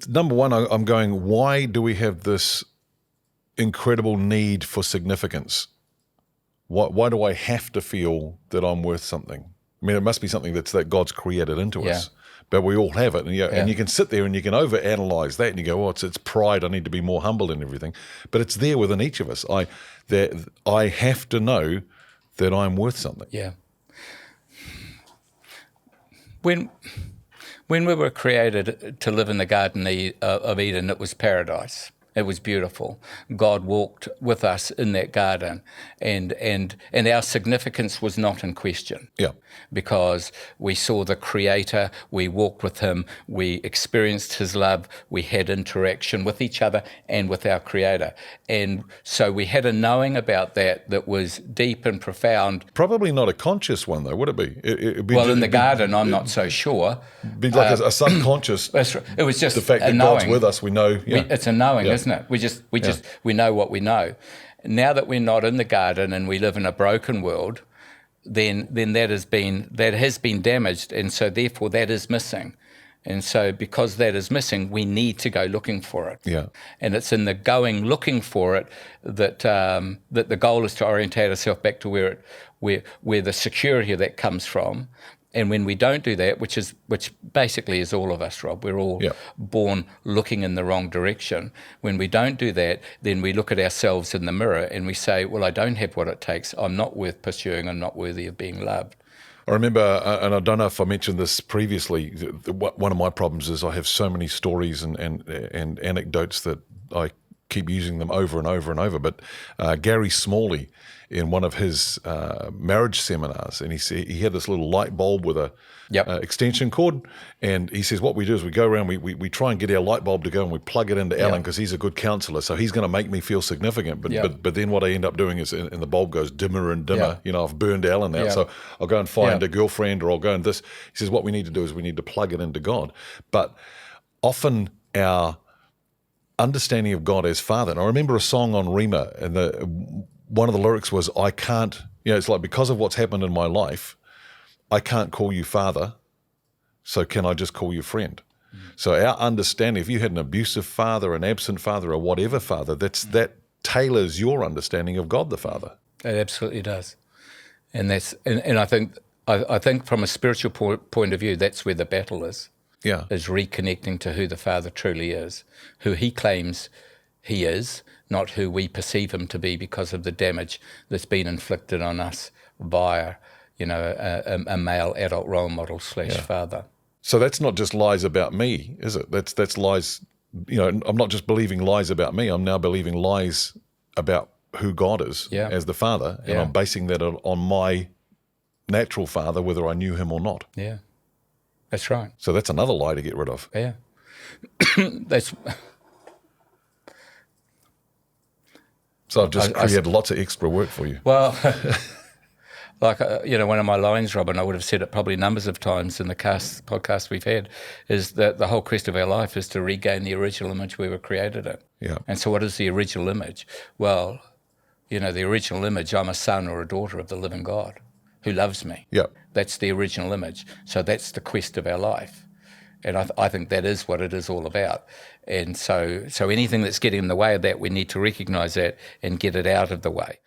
Number one, I'm going, why do we have this incredible need for significance? Why do I have to feel that I'm worth something? I mean, it must be something that God's created into us, but we all have it. And you can sit there and you can overanalyze that and you go, it's pride. I need to be more humble and everything. But it's there within each of us. I have to know that I'm worth something. Yeah. When we were created to live in the Garden of Eden, it was paradise. It was beautiful. God walked with us in that garden, and our significance was not in question. Yeah. Because we saw the Creator, we walked with Him, we experienced His love, we had interaction with each other and with our Creator. And so we had a knowing about that was deep and profound. Probably not a conscious one, though, would it be? In the garden, I'm not so sure. Be like a subconscious. That's right. It was just the fact that knowing. God's with us. We know. It's a knowing, isn't it? We know what we know. Now that we're not in the garden and we live in a broken world, then that has been damaged, and so therefore that is missing. And so because that is missing, we need to go looking for it. Yeah. And it's in the going looking for it that the goal is to orientate ourselves back to where the security of that comes from. And when we don't do that, which basically is all of us, Rob, we're all born looking in the wrong direction. When we don't do that, then we look at ourselves in the mirror and we say, well, I don't have what it takes. I'm not worth pursuing. I'm not worthy of being loved. I remember, and I don't know if I mentioned this previously, one of my problems is I have so many stories and anecdotes that I keep using them over and over and over. But Gary Smalley, in one of his marriage seminars, and he had this little light bulb with a extension cord, and he says what we do is we go around, we try and get our light bulb to go and we plug it into Alan because he's a good counselor, so he's going to make me feel significant. But then what I end up doing is, and the bulb goes dimmer and dimmer. I've burned Alan out, so I'll go and find a girlfriend, or I'll go and this. He says what we need to do is we need to plug it into God. But often our understanding of God as Father, and I remember a song on Rima, and one of the lyrics was, I can't, it's like, because of what's happened in my life, I can't call you Father, so can I just call you friend? So our understanding, if you had an abusive father, an absent father, or whatever father, that tailors your understanding of God the Father. It absolutely does. And I think from a spiritual point of view, that's where the battle is. Yeah. Is reconnecting to who the Father truly is, who He claims He is, not who we perceive Him to be because of the damage that's been inflicted on us via, a male adult role model / father. So that's not just lies about me, is it? That's lies. I'm not just believing lies about me. I'm now believing lies about who God is as the Father, and I'm basing that on my natural father, whether I knew him or not. Yeah. That's right. So that's another lie to get rid of. Yeah. So I've just created lots of extra work for you. Well, like, one of my lines, Robin, I would have said it probably numbers of times in the podcast we've had, is that the whole quest of our life is to regain the original image we were created in. Yeah. And so what is the original image? Well, the original image, I'm a son or a daughter of the living God who loves me. Yeah. That's the original image. So that's the quest of our life. And I think that is what it is all about. And so anything that's getting in the way of that, we need to recognise that and get it out of the way.